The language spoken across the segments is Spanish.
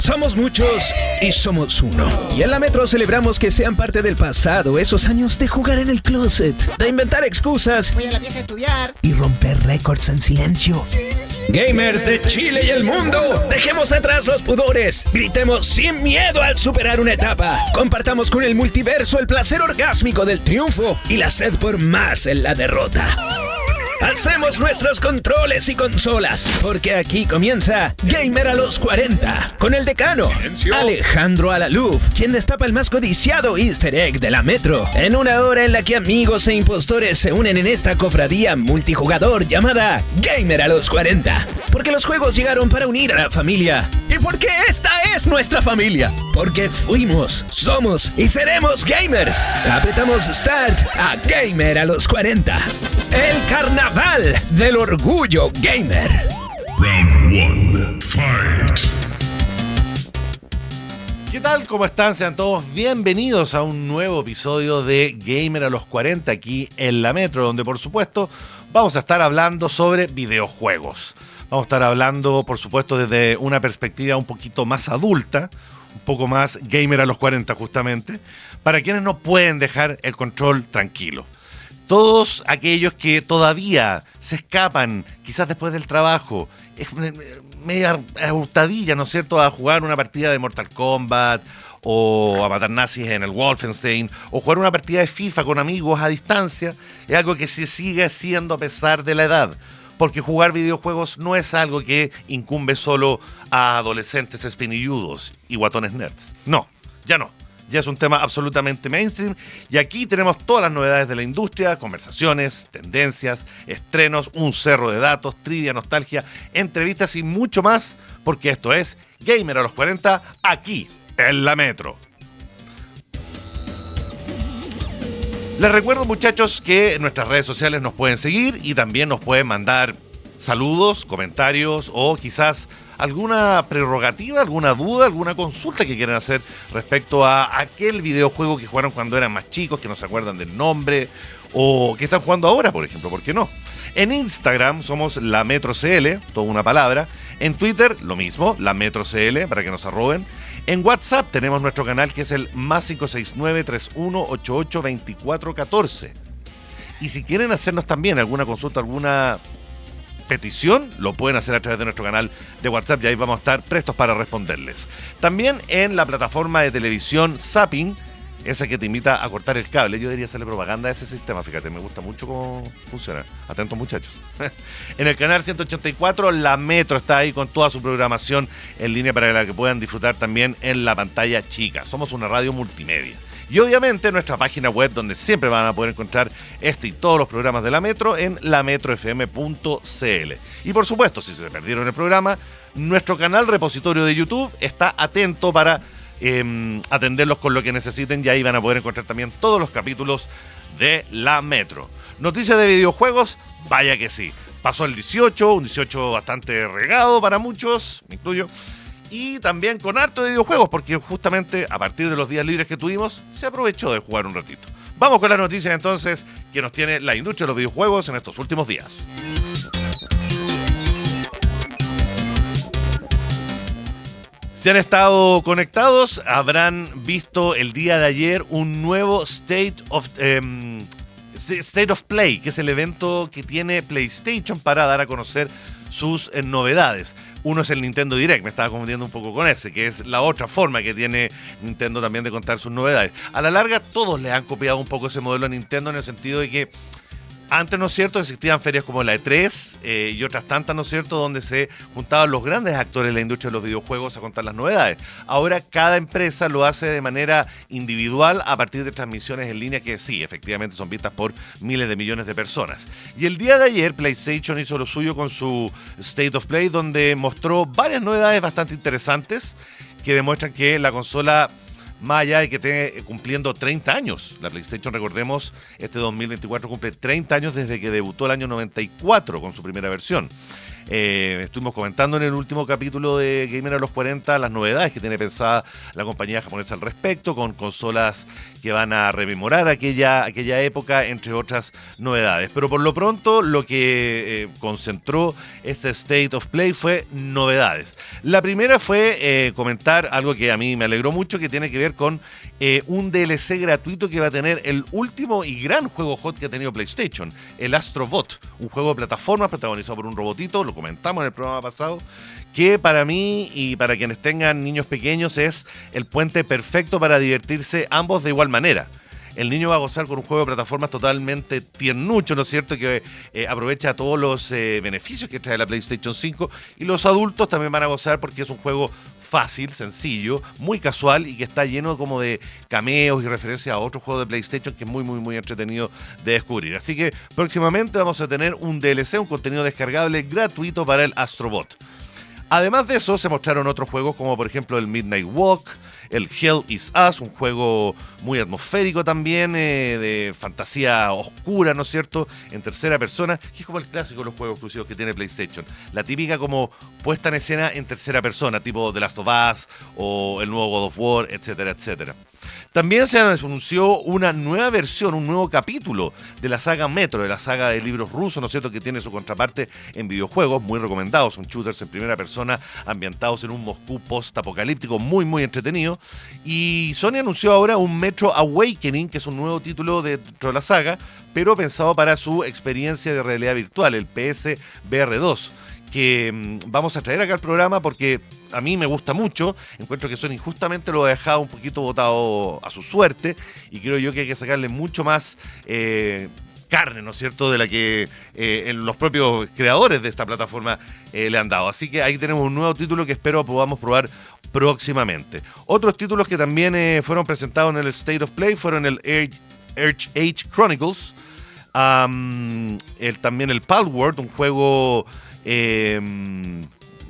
Somos muchos y somos uno. Y en la Metro celebramos que sean parte del pasado esos años de jugar en el closet, de inventar excusas, voy a la pieza a estudiar y romper récords en silencio. Gamers de Chile y el mundo, dejemos atrás los pudores, gritemos sin miedo al superar una etapa, compartamos con el multiverso el placer orgásmico del triunfo y la sed por más en la derrota. Alcemos nuestros controles y consolas, porque aquí comienza Gamer a los 40, con el decano, Alejandro Alaluf, quien destapa el más codiciado easter egg de la Metro, en una hora en la que amigos e impostores se unen en esta cofradía multijugador llamada Gamer a los 40, porque los juegos llegaron para unir a la familia, y porque esta es nuestra familia, porque fuimos, somos y seremos gamers. Apretamos Start a Gamer a los 40, el carnaval del orgullo gamer. Round 1, fight. ¿Qué tal? ¿Cómo están? Sean todos bienvenidos a un nuevo episodio de Gamer a los 40 aquí en la Metro, donde por supuesto vamos a estar hablando sobre videojuegos. Vamos a estar hablando, por supuesto, desde una perspectiva un poquito más adulta, un poco más gamer a los 40 justamente, para quienes no pueden dejar el control tranquilo. Todos aquellos que todavía se escapan, quizás después del trabajo, media hurtadilla, ¿no es cierto?, a jugar una partida de Mortal Kombat o a matar nazis en el Wolfenstein o jugar una partida de FIFA con amigos a distancia, es algo que se sigue haciendo a pesar de la edad. Porque jugar videojuegos no es algo que incumbe solo a adolescentes espinilludos y guatones nerds. No, ya no. Ya es un tema absolutamente mainstream y aquí tenemos todas las novedades de la industria, conversaciones, tendencias, estrenos, un cerro de datos, trivia, nostalgia, entrevistas y mucho más, porque esto es Gamer a los 40 aquí en la Metro. Les recuerdo, muchachos, que en nuestras redes sociales nos pueden seguir y también nos pueden mandar saludos, comentarios o quizás alguna prerrogativa, alguna duda, alguna consulta que quieran hacer respecto a aquel videojuego que jugaron cuando eran más chicos, que no se acuerdan del nombre o que están jugando ahora, por ejemplo, ¿por qué no? En Instagram somos la MetroCL, toda una palabra. En Twitter, lo mismo, la MetroCL, para que nos arroben. En WhatsApp tenemos nuestro canal que es el más 569-3188-2414. Y si quieren hacernos también alguna consulta, alguna petición, lo pueden hacer a través de nuestro canal de WhatsApp y ahí vamos a estar prestos para responderles. También en la plataforma de televisión Zapping, esa que te invita a cortar el cable. Yo debería hacerle propaganda a ese sistema, fíjate, me gusta mucho cómo funciona. Atentos, muchachos. En el canal 184, la Metro está ahí con toda su programación en línea para la que puedan disfrutar también en la pantalla chica. Somos una radio multimedia. Y obviamente nuestra página web, donde siempre van a poder encontrar este y todos los programas de la Metro en lametrofm.cl. Y por supuesto, si se perdieron el programa, nuestro canal repositorio de YouTube está atento para atenderlos con lo que necesiten y ahí van a poder encontrar también todos los capítulos de la Metro. Noticias de videojuegos, vaya que sí. Pasó el 18, un 18 bastante regado para muchos, me incluyo. Y también con harto de videojuegos, porque justamente a partir de los días libres que tuvimos, se aprovechó de jugar un ratito. Vamos con las noticias entonces que nos tiene la industria de los videojuegos en estos últimos días. Si han estado conectados, habrán visto el día de ayer un nuevo State of Play, que es el evento que tiene PlayStation para dar a conocer sus novedades. Uno es el Nintendo Direct, me estaba confundiendo un poco con ese, que es la otra forma que tiene Nintendo también de contar sus novedades. A la larga, todos le han copiado un poco ese modelo a Nintendo en el sentido de que antes, ¿no es cierto?, existían ferias como la E3 y otras tantas, ¿no es cierto?, donde se juntaban los grandes actores de la industria de los videojuegos a contar las novedades. Ahora cada empresa lo hace de manera individual a partir de transmisiones en línea que sí, efectivamente son vistas por miles de millones de personas. Y el día de ayer PlayStation hizo lo suyo con su State of Play, donde mostró varias novedades bastante interesantes que demuestran que la consola, más allá de que esté cumpliendo 30 años. La PlayStation, recordemos, este 2024 cumple 30 años desde que debutó el año 94 con su primera versión. Estuvimos comentando en el último capítulo de Gamer a los 40 las novedades que tiene pensada la compañía japonesa al respecto, con consolas que van a rememorar aquella época, entre otras novedades. Pero por lo pronto lo que concentró este State of Play fue novedades. La primera fue comentar algo que a mí me alegró mucho, que tiene que ver con un DLC gratuito que va a tener el último y gran juego hot que ha tenido PlayStation, el Astro Bot, un juego de plataformas protagonizado por un robotito, lo comentamos en el programa pasado, que para mí y para quienes tengan niños pequeños es el puente perfecto para divertirse ambos de igual manera. El niño va a gozar con un juego de plataformas totalmente tiernucho, ¿no es cierto?, que aprovecha todos los beneficios que trae la PlayStation 5, y los adultos también van a gozar porque es un juego fácil, sencillo, muy casual y que está lleno como de cameos y referencias a otros juegos de PlayStation que es muy, muy, muy entretenido de descubrir. Así que próximamente vamos a tener un DLC, un contenido descargable gratuito para el Astro Bot. Además de eso, se mostraron otros juegos como por ejemplo el Midnight Walk, el Hell is Us, un juego muy atmosférico también, de fantasía oscura, ¿no es cierto?, en tercera persona, que es como el clásico de los juegos exclusivos que tiene PlayStation. La típica como puesta en escena en tercera persona, tipo The Last of Us o el nuevo God of War, etcétera, etcétera. También se anunció una nueva versión, un nuevo capítulo de la saga Metro, de la saga de libros rusos, ¿no es cierto?, que tiene su contraparte en videojuegos, muy recomendados, son shooters en primera persona, ambientados en un Moscú post-apocalíptico, muy, muy entretenido. Y Sony anunció ahora un Metro Awakening, que es un nuevo título dentro de la saga, pero pensado para su experiencia de realidad virtual, el PSVR 2. Que vamos a traer acá al programa porque a mí me gusta mucho. Encuentro que Sony justamente lo ha dejado un poquito botado a su suerte y creo yo que hay que sacarle mucho más carne, ¿no es cierto?, de la que los propios creadores de esta plataforma le han dado. Así que ahí tenemos un nuevo título que espero podamos probar próximamente. Otros títulos que también fueron presentados en el State of Play fueron el Edge Age Chronicles, también el Palworld, un juego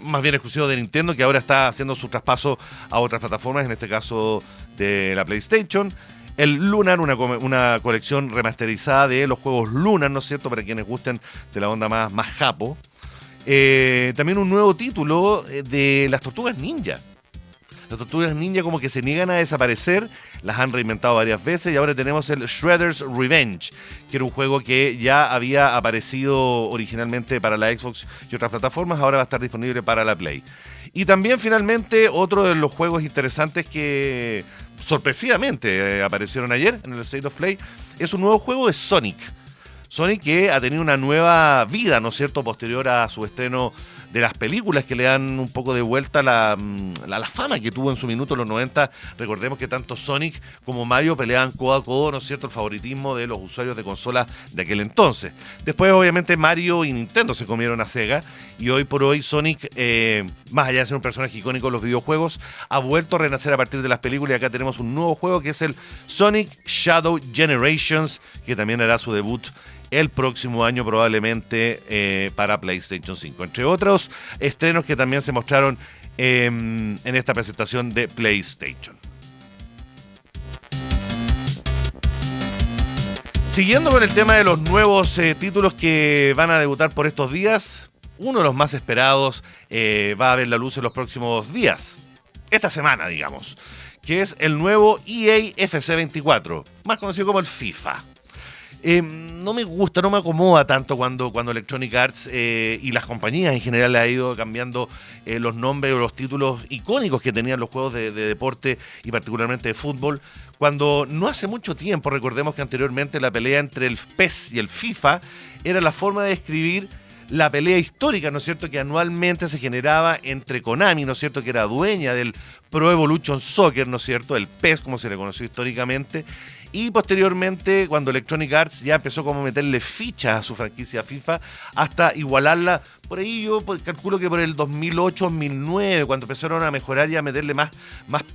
más bien exclusivo de Nintendo, que ahora está haciendo su traspaso a otras plataformas, en este caso de la PlayStation. El Lunar, una colección remasterizada de los juegos Lunar, ¿no es cierto?, para quienes gusten de la onda más japo. También un nuevo título de las Tortugas Ninja. Las Tortugas Ninja como que se niegan a desaparecer, las han reinventado varias veces y ahora tenemos el Shredder's Revenge, que era un juego que ya había aparecido originalmente para la Xbox y otras plataformas, ahora va a estar disponible para la Play. Y también finalmente otro de los juegos interesantes que sorpresivamente aparecieron ayer en el State of Play es un nuevo juego de Sonic. Sonic que ha tenido una nueva vida, ¿no es cierto?, posterior a su estreno de las películas que le dan un poco de vuelta la fama que tuvo en su minuto en los 90. Recordemos que tanto Sonic como Mario peleaban codo a codo, ¿no es cierto?, el favoritismo de los usuarios de consolas de aquel entonces. Después, obviamente, Mario y Nintendo se comieron a Sega y hoy por hoy Sonic, más allá de ser un personaje icónico en los videojuegos, ha vuelto a renacer a partir de las películas y acá tenemos un nuevo juego que es el Sonic Shadow Generations, que también hará su debut el próximo año probablemente para PlayStation 5. Entre otros estrenos que también se mostraron en esta presentación de PlayStation. Siguiendo con el tema de los nuevos títulos que van a debutar por estos días, uno de los más esperados va a ver la luz en los próximos días, esta semana digamos, que es el nuevo EA FC 24, más conocido como el FIFA. No me gusta, no me acomoda tanto cuando Electronic Arts y las compañías en general le ha ido cambiando los nombres o los títulos icónicos que tenían los juegos de deporte y particularmente de fútbol, cuando no hace mucho tiempo, recordemos que anteriormente la pelea entre el PES y el FIFA era la forma de describir la pelea histórica, ¿no es cierto?, que anualmente se generaba entre Konami, ¿no es cierto?, que era dueña del Pro Evolution Soccer, ¿no es cierto?, el PES como se le conoció históricamente. Y posteriormente, cuando Electronic Arts ya empezó como a meterle fichas a su franquicia FIFA hasta igualarla, por ahí yo calculo que por el 2008-2009, cuando empezaron a mejorar y a meterle más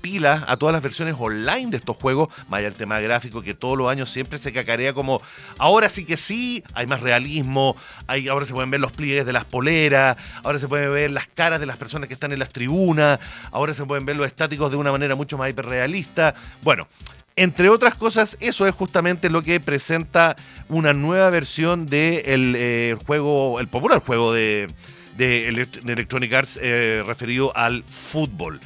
pilas a todas las versiones online de estos juegos, más allá del tema gráfico que todos los años siempre se cacarea como, ahora sí que sí, hay más realismo, ahora se pueden ver los pliegues de las poleras, ahora se pueden ver las caras de las personas que están en las tribunas, ahora se pueden ver los estáticos de una manera mucho más hiperrealista. Bueno, entre otras cosas, eso es justamente lo que presenta una nueva versión del juego, el popular juego de de Electronic Arts referido al fútbol.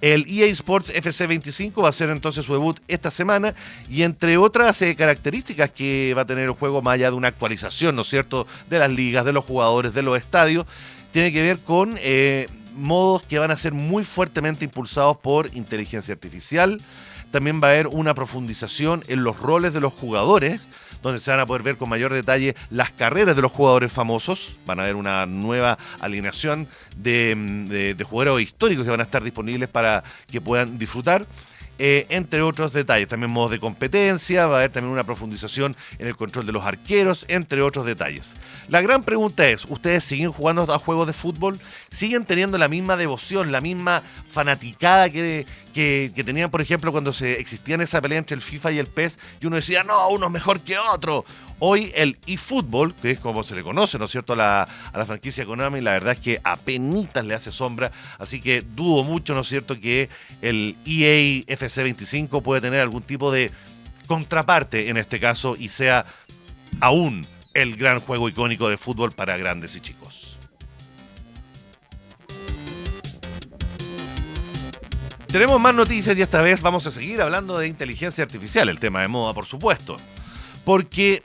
El EA Sports FC 25 va a hacer entonces su debut esta semana y entre otras características que va a tener el juego, más allá de una actualización, ¿no es cierto?, de las ligas, de los jugadores, de los estadios, tiene que ver con modos que van a ser muy fuertemente impulsados por inteligencia artificial. También va a haber una profundización en los roles de los jugadores, donde se van a poder ver con mayor detalle las carreras de los jugadores famosos. Van a haber una nueva alineación de jugadores históricos que van a estar disponibles para que puedan disfrutar. Entre otros detalles, también modos de competencia, va a haber también una profundización en el control de los arqueros, entre otros detalles. La gran pregunta es, ¿ustedes siguen jugando a juegos de fútbol? ¿Siguen teniendo la misma devoción, la misma fanaticada que tenían, por ejemplo, cuando existían esa pelea entre el FIFA y el PES y uno decía, no, uno es mejor que otro? Hoy el eFootball, que es como se le conoce, ¿no es cierto?, a la franquicia Konami, la verdad es que apenitas le hace sombra, así que dudo mucho, ¿no es cierto?, que el EA FC 25 puede tener algún tipo de contraparte en este caso y sea aún el gran juego icónico de fútbol para grandes y chicos. Tenemos más noticias y esta vez vamos a seguir hablando de inteligencia artificial, el tema de moda, por supuesto, porque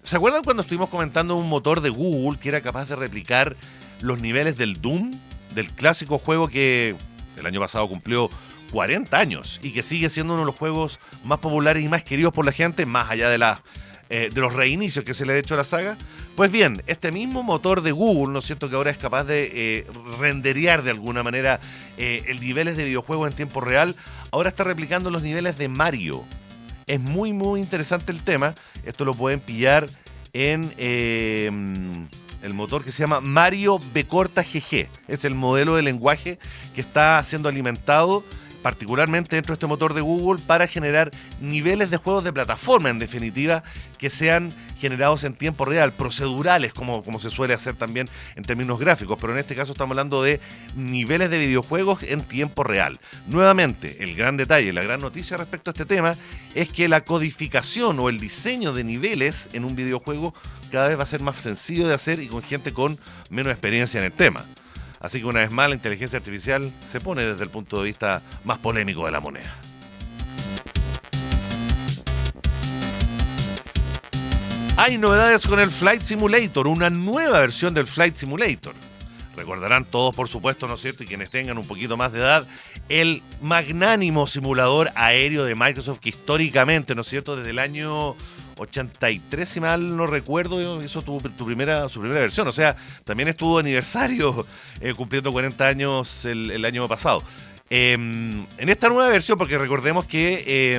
¿se acuerdan cuando estuvimos comentando un motor de Google que era capaz de replicar los niveles del Doom, del clásico juego que el año pasado cumplió 40 años y que sigue siendo uno de los juegos más populares y más queridos por la gente, más allá de los reinicios que se le ha hecho a la saga? Pues bien, este mismo motor de Google, ¿no es cierto?, que ahora es capaz de renderear de alguna manera el niveles de videojuegos en tiempo real, ahora está replicando los niveles de Mario. Es muy, muy interesante el tema. Esto lo pueden pillar en el motor que se llama Mario Bcorta GG. Es el modelo de lenguaje que está siendo alimentado particularmente dentro de este motor de Google para generar niveles de juegos de plataforma, en definitiva, que sean generados en tiempo real, procedurales, como se suele hacer también en términos gráficos, pero en este caso estamos hablando de niveles de videojuegos en tiempo real. Nuevamente, el gran detalle, la gran noticia respecto a este tema es que la codificación o el diseño de niveles en un videojuego cada vez va a ser más sencillo de hacer y con gente con menos experiencia en el tema. Así que una vez más la inteligencia artificial se pone desde el punto de vista más polémico de la moneda. Hay novedades con el Flight Simulator, una nueva versión del Flight Simulator. Recordarán todos, por supuesto, ¿no es cierto?, y quienes tengan un poquito más de edad, el magnánimo simulador aéreo de Microsoft que históricamente, ¿no es cierto?, desde el año 83, si mal no recuerdo, hizo su primera versión. O sea, también estuvo de aniversario cumpliendo 40 años el año pasado. En esta nueva versión, porque recordemos que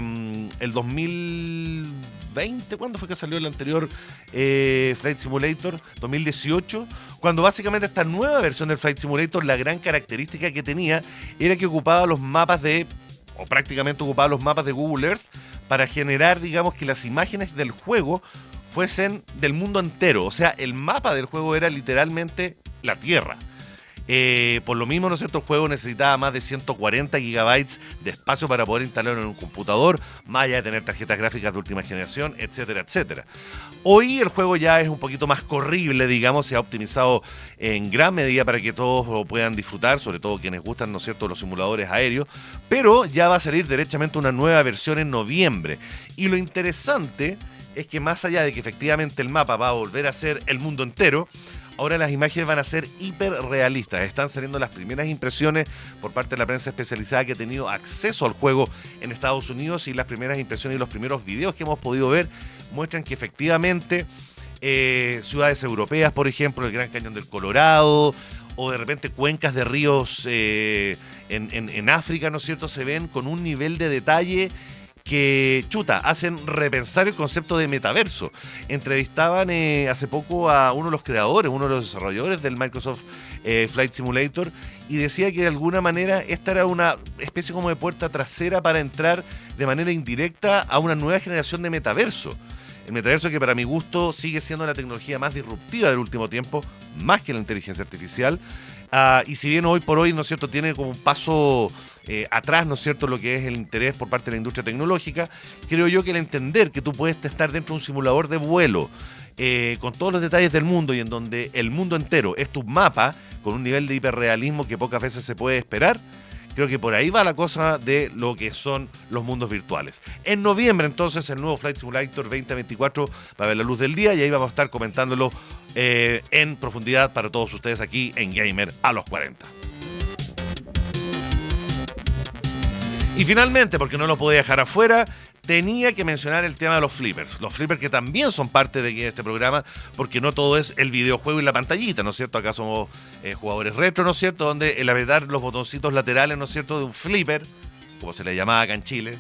el 2020, ¿cuándo fue que salió el anterior Flight Simulator? 2018, cuando básicamente esta nueva versión del Flight Simulator, la gran característica que tenía era que ocupaba los mapas o prácticamente ocupaba los mapas de Google Earth para generar, digamos, que las imágenes del juego fuesen del mundo entero. O sea, el mapa del juego era literalmente la Tierra. Por lo mismo, ¿no es cierto?, el juego necesitaba más de 140 gigabytes de espacio para poder instalarlo en un computador, más allá de tener tarjetas gráficas de última generación, etcétera, etcétera. Hoy el juego ya es un poquito más corrible, digamos, se ha optimizado en gran medida para que todos lo puedan disfrutar, sobre todo quienes gustan, ¿no es cierto?, los simuladores aéreos, pero ya va a salir derechamente una nueva versión en noviembre. Y lo interesante es que más allá de que efectivamente el mapa va a volver a ser el mundo entero, ahora las imágenes van a ser hiperrealistas. Están saliendo las primeras impresiones por parte de la prensa especializada que ha tenido acceso al juego en Estados Unidos, y las primeras impresiones y los primeros videos que hemos podido ver muestran que efectivamente ciudades europeas, por ejemplo, el Gran Cañón del Colorado, o de repente cuencas de ríos en África, ¿no es cierto?, se ven con un nivel de detalle que, hacen repensar el concepto de metaverso. Entrevistaban hace poco a uno de los creadores, uno de los desarrolladores del Microsoft Flight Simulator, y decía que de alguna manera esta era una especie como de puerta trasera para entrar de manera indirecta a una nueva generación de metaverso. El metaverso, que para mi gusto sigue siendo la tecnología más disruptiva del último tiempo, más que la inteligencia artificial, Y si bien hoy por hoy, ¿no es cierto?, tiene como un paso atrás, ¿no es cierto?, lo que es el interés por parte de la industria tecnológica, creo yo que el entender que tú puedes estar dentro de un simulador de vuelo con todos los detalles del mundo y en donde el mundo entero es tu mapa, con un nivel de hiperrealismo que pocas veces se puede esperar, creo que por ahí va la cosa de lo que son los mundos virtuales. En noviembre, entonces, el nuevo Flight Simulator 2024 va a ver la luz del día y ahí vamos a estar comentándolo en profundidad para todos ustedes aquí en Gamer a los 40. Y finalmente, porque no lo podía dejar afuera, tenía que mencionar el tema de los flippers. Los flippers que también son parte de este programa, porque no todo es el videojuego y la pantallita, ¿no es cierto? Acá somos jugadores retro, ¿no es cierto? Donde el apretar los botoncitos laterales, ¿no es cierto?, de un flipper, como se le llamaba acá en Chile,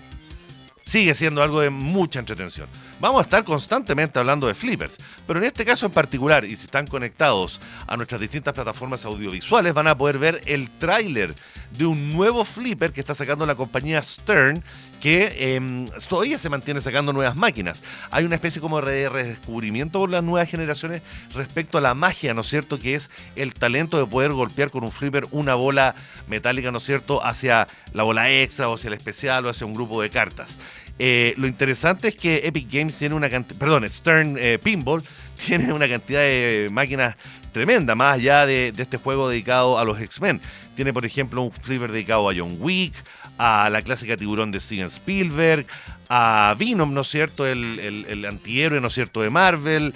sigue siendo algo de mucha entretención. Vamos a estar constantemente hablando de flippers, pero en este caso en particular, y si están conectados a nuestras distintas plataformas audiovisuales, van a poder ver el tráiler de un nuevo flipper que está sacando la compañía Stern, que todavía se mantiene sacando nuevas máquinas. Hay una especie como de redescubrimiento por las nuevas generaciones respecto a la magia, ¿no es cierto?, que es el talento de poder golpear con un flipper una bola metálica, ¿no es cierto?, hacia la bola extra o hacia el especial o hacia un grupo de cartas. Lo interesante es que Epic Games tiene Stern Pinball tiene una cantidad de máquinas tremenda, más allá de este juego dedicado a los X-Men. Tiene, por ejemplo, un flipper dedicado a John Wick, a la clásica Tiburón de Steven Spielberg, a Venom, ¿no es cierto?, el antihéroe, ¿no es cierto?, de Marvel,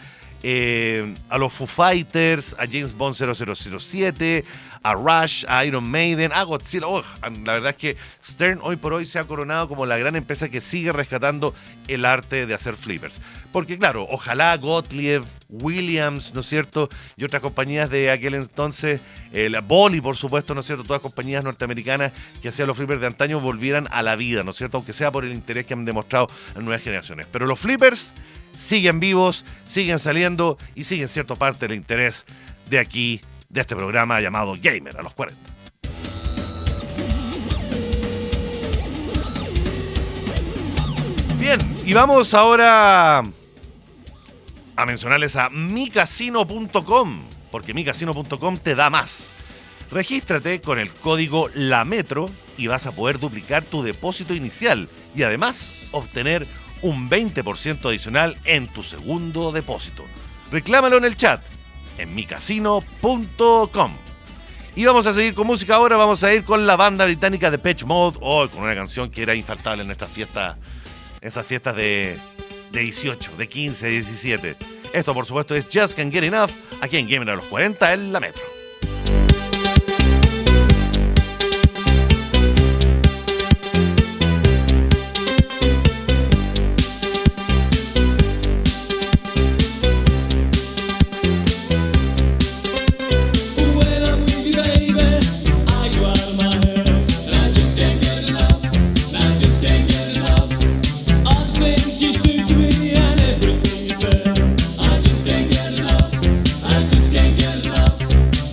a los Foo Fighters, a James Bond 0007, a Rush, a Iron Maiden, a Godzilla. La verdad es que Stern hoy por hoy se ha coronado como la gran empresa que sigue rescatando el arte de hacer flippers. Porque claro, ojalá Gottlieb, Williams, ¿no es cierto?, y otras compañías de aquel entonces, la Bolly, por supuesto, ¿no es cierto?, todas compañías norteamericanas que hacían los flippers de antaño volvieran a la vida, ¿no es cierto?, aunque sea por el interés que han demostrado las nuevas generaciones. Pero los flippers siguen vivos, siguen saliendo y siguen siendo parte del interés de aquí, de este programa llamado Gamer a los 40. Bien, y vamos ahora a mencionarles a micasino.com, porque micasino.com te da más. Regístrate con el código LAMETRO y vas a poder duplicar tu depósito inicial y además obtener un 20% adicional en tu segundo depósito. Reclámalo en el chat en micasino.com. Y vamos a seguir con música ahora. Vamos a ir con la banda británica Depeche Mode, con una canción que era infaltable en nuestras fiestas, esas fiestas de 18, de 15, de 17. Esto, por supuesto, es Just Can't Get Enough, aquí en Gamer a los 40 en la Metro. I just can't get enough.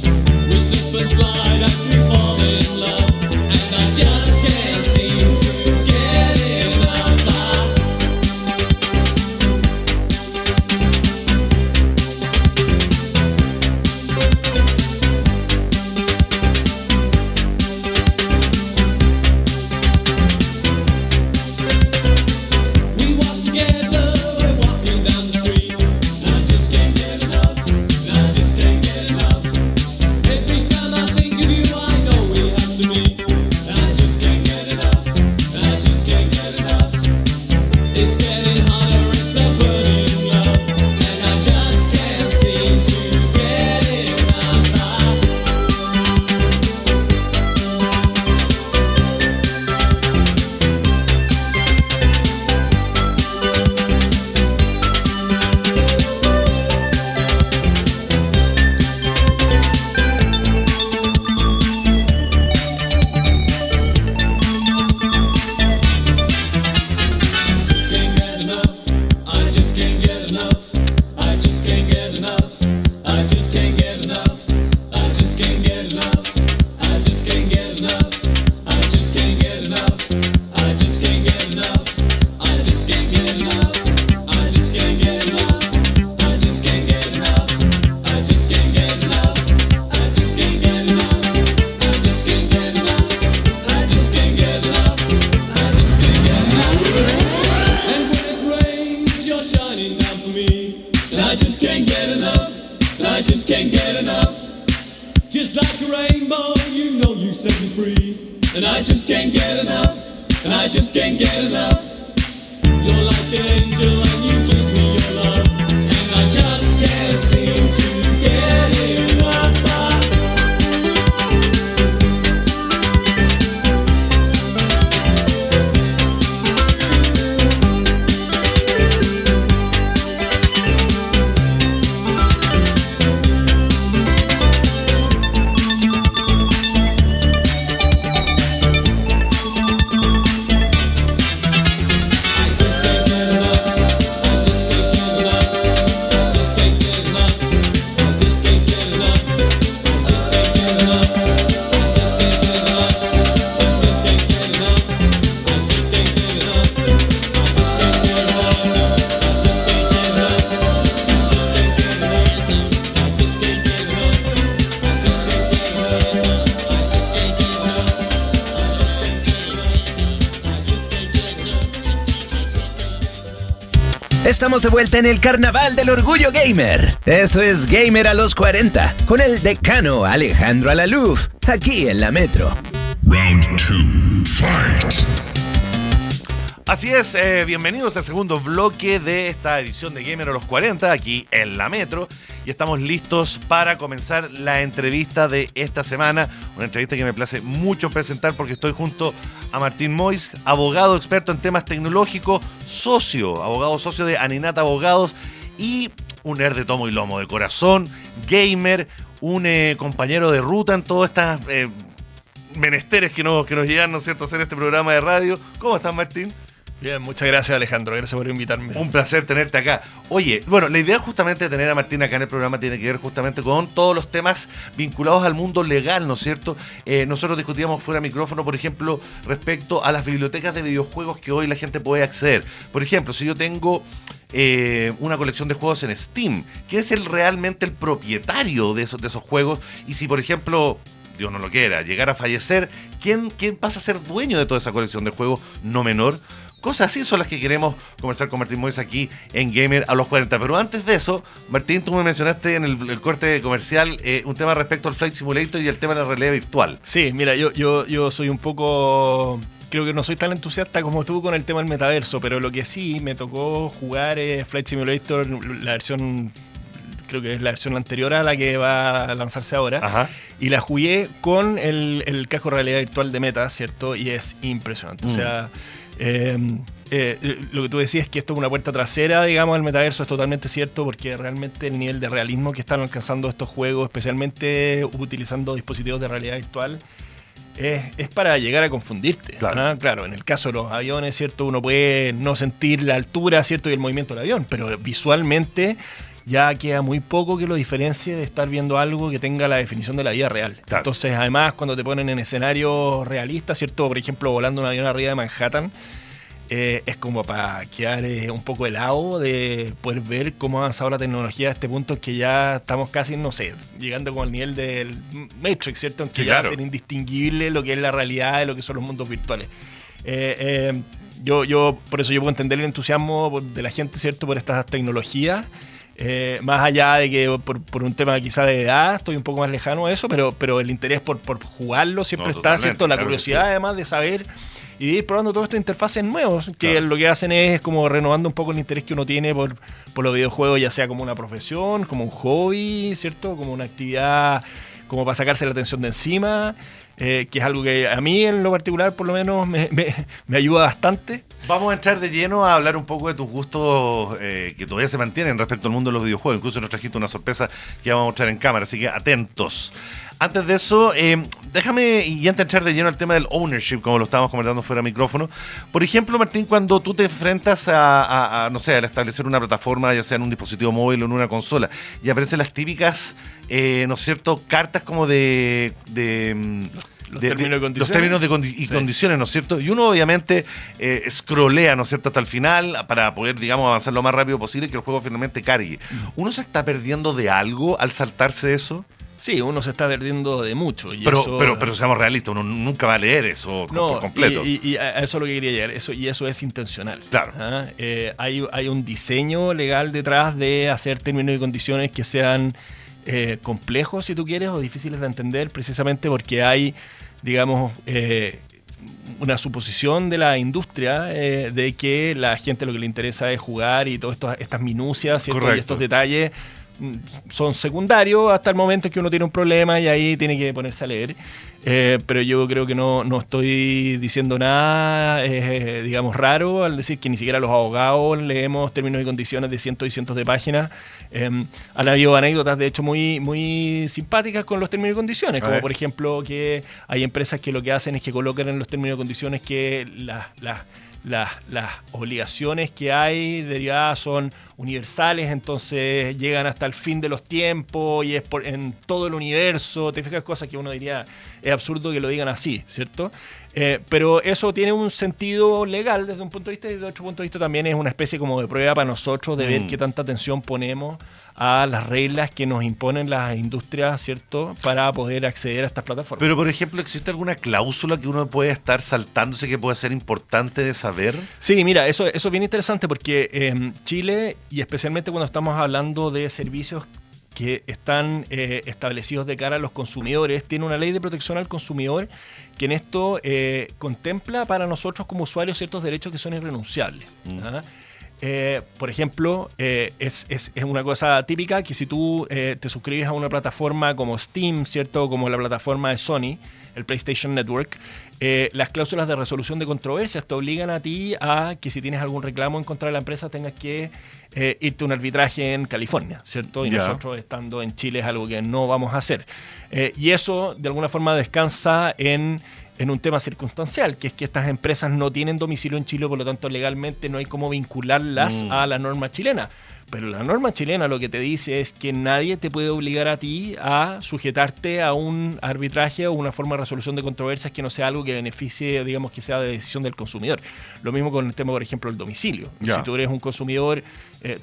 And I just can't get enough, and I just can't get enough. You're like an angel and you give me your love, and I just can't seem to get enough. Estamos de vuelta en el Carnaval del Orgullo Gamer. Eso es Gamer a los 40, con el decano Alejandro Alaluf, aquí en la Metro. Round 2, fight. Así es, bienvenidos al segundo bloque de esta edición de Gamer a los 40, aquí en la Metro. Y estamos listos para comenzar la entrevista de esta semana. Una entrevista que me place mucho presentar porque estoy junto a Martín Mois, abogado experto en temas tecnológicos, abogado socio de Aninata Abogados y un nerd de tomo y lomo de corazón, gamer, un compañero de ruta en todas estas menesteres que nos llegan, ¿no es cierto?, a hacer este programa de radio. ¿Cómo estás, Martín? Bien, muchas gracias, Alejandro. Gracias por invitarme. Un placer tenerte acá. Oye, bueno, la idea justamente de tener a Martín acá en el programa tiene que ver justamente con todos los temas vinculados al mundo legal, ¿no es cierto? Nosotros discutíamos fuera de micrófono, por ejemplo, respecto a las bibliotecas de videojuegos que hoy la gente puede acceder. Por ejemplo, si yo tengo una colección de juegos en Steam, ¿quién es realmente el propietario de esos juegos? Y si, por ejemplo, Dios no lo quiera, llegar a fallecer, ¿quién pasa a ser dueño de toda esa colección de juegos no menor? Cosas así son las que queremos conversar con Martín Mois aquí en Gamer a los 40. Pero antes de eso, Martín, tú me mencionaste en el corte comercial un tema respecto al Flight Simulator y el tema de la realidad virtual. Sí, mira, yo soy un poco... Creo que no soy tan entusiasta como tú con el tema del metaverso, pero lo que sí me tocó jugar es Flight Simulator, la versión... creo que es la versión anterior a la que va a lanzarse ahora. Ajá. Y la jugué con el casco de realidad virtual de Meta, ¿cierto? Y es impresionante. O sea, lo que tú decías es que esto es una puerta trasera, digamos, al metaverso, es totalmente cierto, porque realmente el nivel de realismo que están alcanzando estos juegos, especialmente utilizando dispositivos de realidad virtual, es para llegar a confundirte. Claro. Claro, en el caso de los aviones, ¿cierto? Uno puede no sentir la altura, ¿cierto? Y el movimiento del avión, pero visualmente ya queda muy poco que lo diferencie de estar viendo algo que tenga la definición de la vida real. Claro. Entonces, además, cuando te ponen en escenarios realistas, ¿cierto? Por ejemplo, volando un avión arriba de Manhattan, es como para quedar un poco helado de poder ver cómo ha avanzado la tecnología a este punto en que ya estamos casi, no sé, llegando como al nivel del Matrix, ¿cierto? En que Sí, ya va claro. a ser indistinguible lo que es la realidad de lo que son los mundos virtuales. Yo por eso yo puedo entender el entusiasmo de la gente, ¿cierto? Por estas tecnologías. Más allá de que por un tema quizá de edad estoy un poco más lejano a eso, pero el interés por jugarlo siempre está, ¿cierto? La claro curiosidad, que sí. además de saber y de ir probando todas estas interfaces nuevas, que Claro. lo que hacen es como renovando un poco el interés que uno tiene por los videojuegos, ya sea como una profesión, como un hobby, ¿cierto? Como una actividad como para sacarse la atención de encima, que es algo que a mí en lo particular por lo menos me ayuda bastante. Vamos a entrar de lleno a hablar un poco de tus gustos que todavía se mantienen respecto al mundo de los videojuegos. Incluso nos trajiste una sorpresa que vamos a mostrar en cámara, así que atentos. Antes de eso, déjame, y antes de entrar de lleno al tema del ownership, como lo estábamos comentando fuera de micrófono. Por ejemplo, Martín, cuando tú te enfrentas no sé, al establecer una plataforma, ya sea en un dispositivo móvil o en una consola, y aparecen las típicas, ¿no es cierto?, cartas como Los términos y condiciones. Los términos y condiciones, ¿no es cierto? Y uno obviamente scrollea, ¿no es cierto?, hasta el final para poder, digamos, avanzar lo más rápido posible y que el juego finalmente cargue. ¿Uno se está perdiendo de algo al saltarse eso? Sí, uno se está perdiendo de mucho. Y Pero seamos realistas, uno nunca va a leer eso por completo. Y a eso es lo que quería llegar, y eso es intencional. Claro. Hay un diseño legal detrás de hacer términos y condiciones que sean complejos, si tú quieres, o difíciles de entender, precisamente porque hay, digamos, una suposición de la industria de que la gente lo que le interesa es jugar y todas estas minucias, ¿cierto? Correcto. Y estos detalles son secundarios hasta el momento en que uno tiene un problema y ahí tiene que ponerse a leer. Pero yo creo que no estoy diciendo nada, digamos, raro al decir que ni siquiera los abogados leemos términos y condiciones de cientos y cientos de páginas. Han habido anécdotas, de hecho, muy, muy simpáticas con los términos y condiciones, como por ejemplo que hay empresas que lo que hacen es que colocan en los términos y condiciones que las obligaciones que hay derivadas son universales, entonces llegan hasta el fin de los tiempos y es en todo el universo. Te fijas, cosas que uno diría es absurdo que lo digan así, ¿cierto? Pero eso tiene un sentido legal desde un punto de vista, y de otro punto de vista también es una especie como de prueba para nosotros de ver qué tanta atención ponemos a las reglas que nos imponen las industrias, ¿cierto? Para poder acceder a estas plataformas. Pero, por ejemplo, ¿existe alguna cláusula que uno puede estar saltándose que puede ser importante de saber? Sí, mira, eso es bien interesante porque Chile, y especialmente cuando estamos hablando de servicios que están establecidos de cara a los consumidores, tiene una ley de protección al consumidor que en esto contempla para nosotros como usuarios ciertos derechos que son irrenunciables. ¿Ah? Por ejemplo, es una cosa típica que si tú te suscribes a una plataforma como Steam, ¿cierto? Como la plataforma de Sony, el PlayStation Network, las cláusulas de resolución de controversias te obligan a ti a que si tienes algún reclamo en contra de la empresa tengas que irte a un arbitraje en California, ¿cierto? Y nosotros estando en Chile es algo que no vamos a hacer. Y eso de alguna forma descansa en un tema circunstancial, que es que estas empresas no tienen domicilio en Chile, por lo tanto legalmente no hay cómo vincularlas a la norma chilena. Pero la norma chilena lo que te dice es que nadie te puede obligar a ti a sujetarte a un arbitraje o una forma de resolución de controversias que no sea algo que beneficie, digamos, que sea de decisión del consumidor. Lo mismo con el tema, por ejemplo, del domicilio. Si tú eres un consumidor,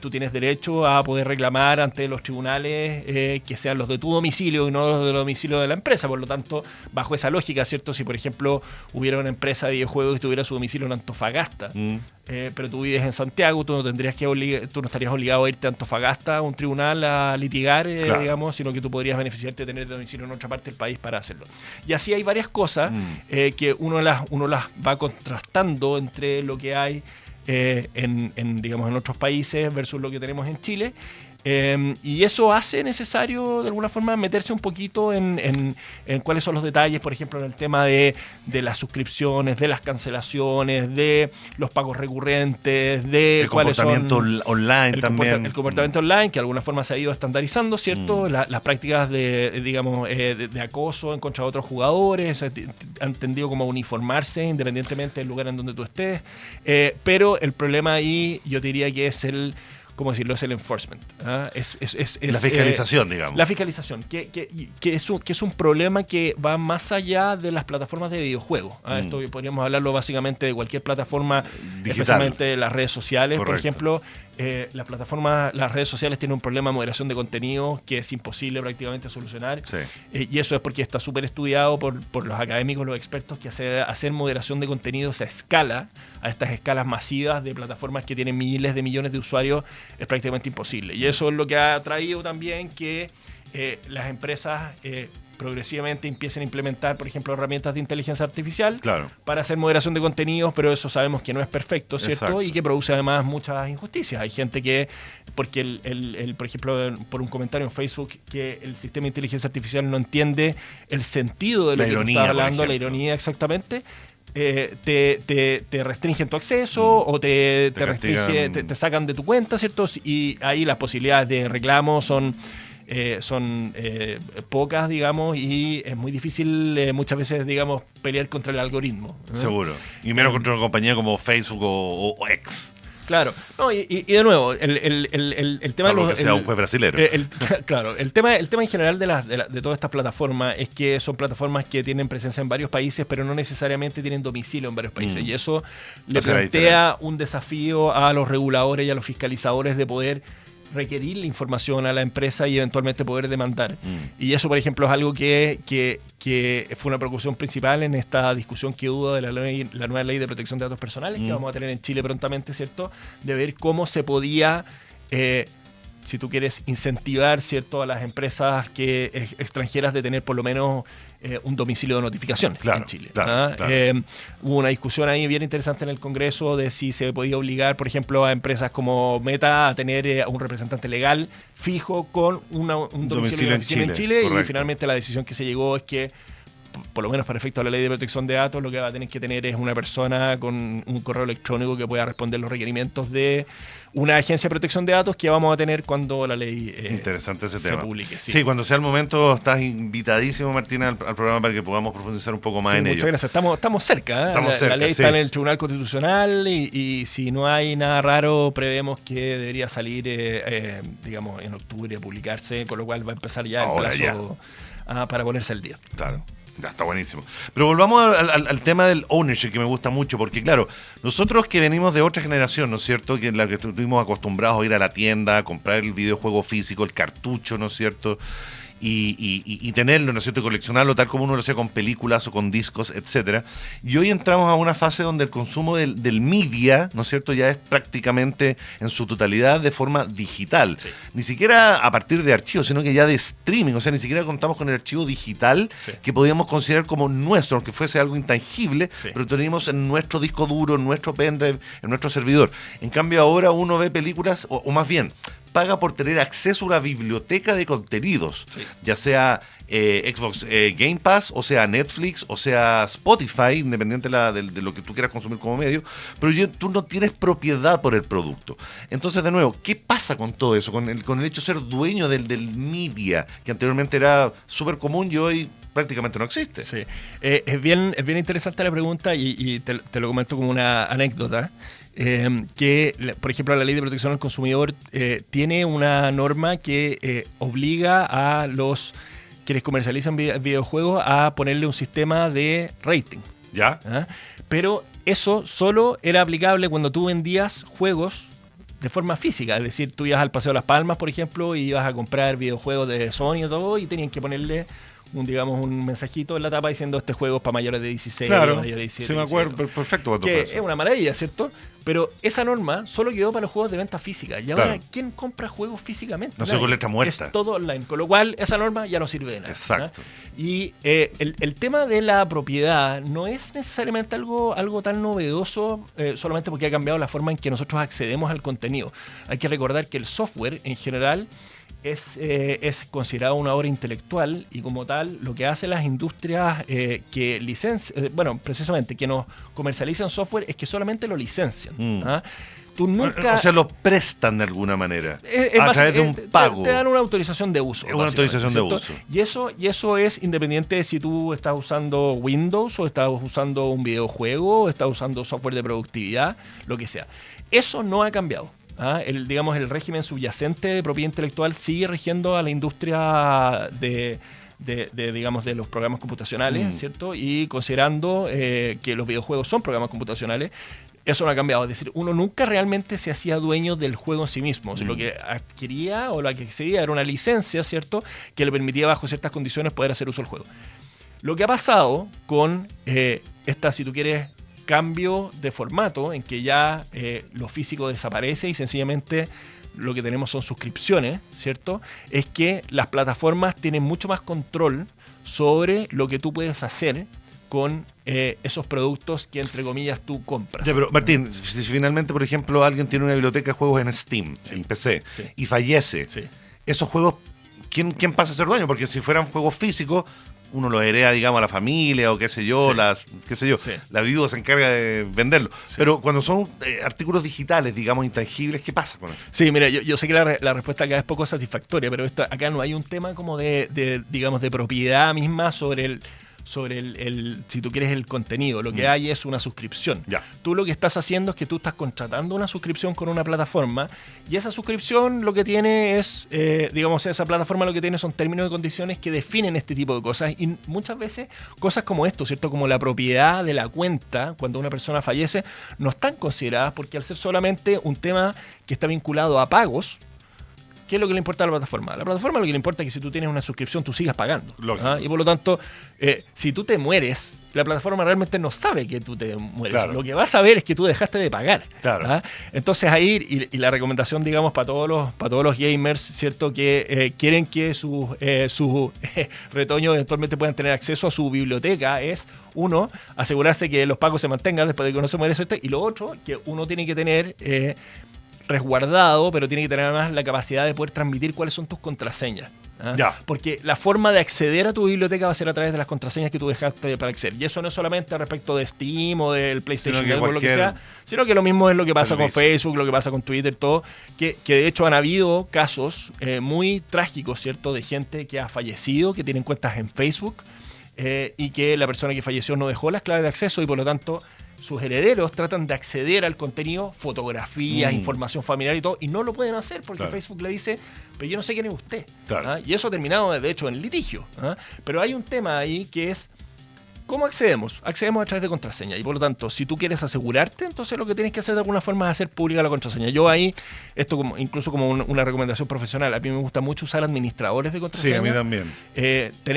tú tienes derecho a poder reclamar ante los tribunales que sean los de tu domicilio y no los del domicilio de la empresa. Por lo tanto, bajo esa lógica, ¿cierto? Si, por ejemplo, hubiera una empresa de videojuegos que tuviera su domicilio en Antofagasta, pero tú vives en Santiago, tú no estarías obligado a irte a Antofagasta a un tribunal a litigar, digamos, sino que tú podrías beneficiarte de tener domicilio en otra parte del país para hacerlo. Y así hay varias cosas que uno las va contrastando entre lo que hay digamos, en otros países versus lo que tenemos en Chile. Y eso hace necesario, de alguna forma, meterse un poquito en cuáles son los detalles, por ejemplo, en el tema de las suscripciones, de las cancelaciones, de los pagos recurrentes, de el cuáles comportamiento son online también. El comportamiento online, que de alguna forma se ha ido estandarizando, ¿cierto? Las prácticas de acoso en contra de otros jugadores han tendido como a uniformarse independientemente del lugar en donde tú estés. Pero el problema ahí, yo diría que es ¿cómo decirlo? Es el enforcement. ¿Ah? Es la fiscalización, digamos. La fiscalización, que es un problema que va más allá de las plataformas de videojuegos. ¿Ah? Esto podríamos hablarlo básicamente de cualquier plataforma digital, especialmente de las redes sociales. Correcto. Por ejemplo, las redes sociales tienen un problema de moderación de contenido que es imposible prácticamente solucionar. Sí. Y eso es porque está súper estudiado por los académicos, los expertos, que hacer moderación de contenidos a estas escalas masivas de plataformas que tienen miles de millones de usuarios, es prácticamente imposible. Y eso es lo que ha traído también que las empresas progresivamente empiecen a implementar, por ejemplo, herramientas de inteligencia artificial para hacer moderación de contenidos, pero eso sabemos que no es perfecto, ¿cierto? Exacto. Y que produce además muchas injusticias. Hay gente que, porque por ejemplo, por un comentario en Facebook, que el sistema de inteligencia artificial no entiende el sentido de lo que está hablando, la ironía exactamente, te restringen tu acceso o te sacan de tu cuenta, ¿cierto? Y ahí las posibilidades de reclamo son pocas, digamos, y es muy difícil muchas veces, digamos, pelear contra el algoritmo. Seguro. Y menos contra una compañía como Facebook o X. Claro. No, y de nuevo, el tema de que sea un juez brasilero. Claro, el tema en general de todas estas plataformas es que son plataformas que tienen presencia en varios países, pero no necesariamente tienen domicilio en varios países. Y eso le plantea un desafío a los reguladores y a los fiscalizadores de poder requerir la información a la empresa y eventualmente poder demandar. Y eso, por ejemplo, es algo que fue una preocupación principal en esta discusión que hubo de la nueva ley de protección de datos personales que vamos a tener en Chile prontamente, ¿cierto? De ver cómo se podía si tú quieres incentivar, ¿cierto?, a las empresas extranjeras de tener por lo menos un domicilio de notificación en Chile. Claro. Hubo una discusión ahí bien interesante en el Congreso de si se podía obligar, por ejemplo, a empresas como Meta a tener un representante legal fijo con un domicilio de oficina en Chile, y finalmente la decisión que se llegó es que, por lo menos para efecto de la ley de protección de datos, lo que va a tener que tener es una persona con un correo electrónico que pueda responder los requerimientos de una agencia de protección de datos que vamos a tener cuando la ley interesante ese se tema. publique. Sí, cuando sea el momento, estás invitadísimo, Martín, al programa para que podamos profundizar un poco más en ello. Muchas gracias. Estamos cerca. La ley está en el Tribunal Constitucional y si no hay nada raro, prevemos que debería salir, digamos, en octubre a publicarse, con lo cual va a empezar ya el plazo para ponerse al día. Claro. Ya, está buenísimo. Pero volvamos al tema del ownership, que me gusta mucho, porque claro, nosotros que venimos de otra generación, ¿no es cierto?, que en la que estuvimos acostumbrados a ir a la tienda, a comprar el videojuego físico, el cartucho, ¿no es cierto?, y tenerlo, ¿no es cierto?, coleccionarlo tal como uno lo hacía con películas o con discos, etcétera. Y hoy entramos a una fase donde el consumo del media, ¿no es cierto?, ya es prácticamente en su totalidad de forma digital. Sí. Ni siquiera a partir de archivos, sino que ya de streaming. O sea, ni siquiera contamos con el archivo digital que podíamos considerar como nuestro, aunque fuese algo intangible, pero teníamos en nuestro disco duro, en nuestro pendrive, en nuestro servidor. En cambio, ahora uno ve películas, o más bien, paga por tener acceso a una biblioteca de contenidos, ya sea Xbox Game Pass, o sea Netflix, o sea Spotify, independiente de lo que tú quieras consumir como medio, pero tú no tienes propiedad por el producto. Entonces, de nuevo, ¿qué pasa con todo eso? Con el hecho de ser dueño del media, que anteriormente era súper común y hoy prácticamente no existe. Sí. Es bien interesante la pregunta y te lo comento como una anécdota. Que, por ejemplo, la Ley de Protección al Consumidor tiene una norma que obliga a los quienes comercializan videojuegos a ponerle un sistema de rating. ¿Ya? Pero eso solo era aplicable cuando tú vendías juegos de forma física. Es decir, tú ibas al Paseo de las Palmas, por ejemplo, y ibas a comprar videojuegos de Sony y todo, y tenían que ponerle un mensajito en la tapa diciendo este juego es para mayores de 16, claro, mayores de 17. Sí, me acuerdo, perfecto. Que es una maravilla, ¿cierto? Pero esa norma solo quedó para los juegos de venta física. Y ahora, ¿quién compra juegos físicamente? No sé, con letra muerta. Es todo online, con lo cual esa norma ya no sirve de nada. Exacto. Y el tema de la propiedad no es necesariamente algo tan novedoso solamente porque ha cambiado la forma en que nosotros accedemos al contenido. Hay que recordar que el software en general es considerado una obra intelectual y como tal lo que hacen las industrias que precisamente que nos comercializan software es que solamente lo licencian. Tú nunca... O sea, lo prestan de alguna manera a través de un pago. Te dan una autorización de uso. Es una autorización de uso. Y eso es independiente de si tú estás usando Windows o estás usando un videojuego o estás usando software de productividad, lo que sea. Eso no ha cambiado. El régimen subyacente de propiedad intelectual sigue rigiendo a la industria de los programas computacionales, ¿cierto? Y considerando que los videojuegos son programas computacionales, eso no ha cambiado. Es decir, uno nunca realmente se hacía dueño del juego en sí mismo. O sea, lo que adquiría o lo que accedía era una licencia, ¿cierto?, que le permitía bajo ciertas condiciones poder hacer uso del juego. Lo que ha pasado con si tú quieres, cambio de formato en que ya lo físico desaparece y sencillamente lo que tenemos son suscripciones, ¿cierto? Es que las plataformas tienen mucho más control sobre lo que tú puedes hacer con esos productos que, entre comillas, tú compras. Ya, pero Martín, si finalmente, por ejemplo, alguien tiene una biblioteca de juegos en Steam, en PC, y fallece, esos juegos, ¿quién pasa a ser dueño? Porque si fueran juegos físicos, uno los hereda, digamos, a la familia o qué sé yo, la viuda se encarga de venderlo. Pero cuando son artículos digitales, digamos, intangibles, ¿qué pasa con eso? Sí, mira, yo sé que la respuesta acá es poco satisfactoria, pero acá no hay un tema como de propiedad misma sobre el si tú quieres el contenido. Lo que hay es una suscripción. Tú lo que estás haciendo es que tú estás contratando una suscripción con una plataforma y esa suscripción lo que tiene es, esa plataforma lo que tiene son términos y condiciones que definen este tipo de cosas y muchas veces cosas como esto, ¿cierto? Como la propiedad de la cuenta cuando una persona fallece no están consideradas porque al ser solamente un tema que está vinculado a pagos, ¿qué es lo que le importa a la plataforma? A la plataforma lo que le importa es que si tú tienes una suscripción tú sigas pagando. Y por lo tanto, si tú te mueres, la plataforma realmente no sabe que tú te mueres. Claro. Lo que va a saber es que tú dejaste de pagar. Claro. ¿Ah? Entonces ahí, y la recomendación, digamos, para todos los gamers, ¿cierto? Que quieren que sus retoños eventualmente puedan tener acceso a su biblioteca, es, uno, asegurarse que los pagos se mantengan después de que uno se muere, y lo otro, que uno tiene que tener resguardado, pero tiene que tener además la capacidad de poder transmitir cuáles son tus contraseñas. ¿Ah? Ya. Porque la forma de acceder a tu biblioteca va a ser a través de las contraseñas que tú dejaste para acceder. Y eso no es solamente respecto de Steam o del PlayStation Sino que Network, lo que cualquier sea, sino que lo mismo es lo que pasa con servicio. Facebook, lo que pasa con Twitter, todo. Que de hecho han habido casos muy trágicos, ¿cierto? De gente que ha fallecido, que tienen cuentas en Facebook y que la persona que falleció no dejó las claves de acceso y por lo tanto sus herederos tratan de acceder al contenido, fotografías, información familiar y todo, y no lo pueden hacer porque Claro. Facebook le dice, pero yo no sé quién es usted. Claro. ¿Ah? Y eso ha terminado, de hecho, en litigio. ¿Ah? Pero hay un tema ahí que es, ¿cómo accedemos? Accedemos a través de contraseña. Y por lo tanto, si tú quieres asegurarte, entonces lo que tienes que hacer de alguna forma es hacer pública la contraseña. Yo ahí, esto incluso como una recomendación profesional, a mí me gusta mucho usar administradores de Sí, contraseña. a mí también.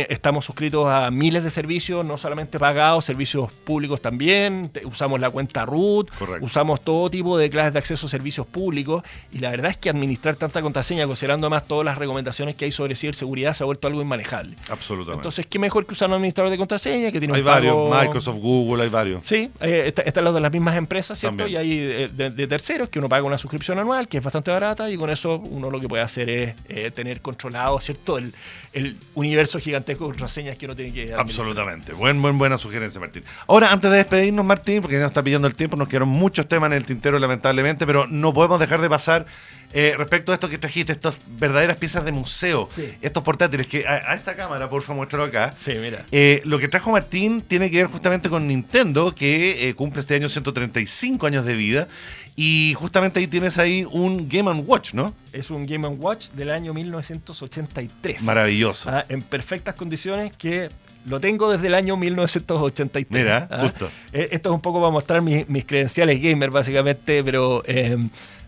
Estamos suscritos a miles de servicios, no solamente pagados, servicios públicos también. Usamos la cuenta root, Correcto. usamos todo tipo de clases de acceso a servicios públicos. Y la verdad es que administrar tanta contraseña, considerando además todas las recomendaciones que hay sobre ciberseguridad, se ha vuelto algo inmanejable. Absolutamente. Entonces, ¿qué mejor que usar un administrador de contraseña que tiene hay un pago? varios, Microsoft, Google, hay varios. Sí, están los de las mismas empresas, ¿cierto? También. Y hay de terceros que uno paga una suscripción anual que es bastante barata y con eso uno lo que puede hacer es tener controlado, ¿cierto? El universo gigantesco de contraseñas que uno tiene que administrar. Absolutamente. Buena sugerencia, Martín. Ahora, antes de despedirnos, Martín, porque ya nos está pillando el tiempo, nos quedaron muchos temas en el tintero, lamentablemente, pero no podemos dejar de pasar respecto a esto que trajiste, estas verdaderas piezas de museo, Sí. estos portátiles, que a esta cámara, por favor, muéstralo acá. Sí, mira. Lo que trajo Martín tiene que ver justamente con Nintendo, que cumple este año 135 años de vida. Y justamente ahí tienes ahí un Game & Watch, ¿no? Es un Game & Watch del año 1983. Maravilloso. En perfectas condiciones que lo tengo desde el año 1983. Mira, justo. Esto es un poco para mostrar mis credenciales gamer, básicamente, pero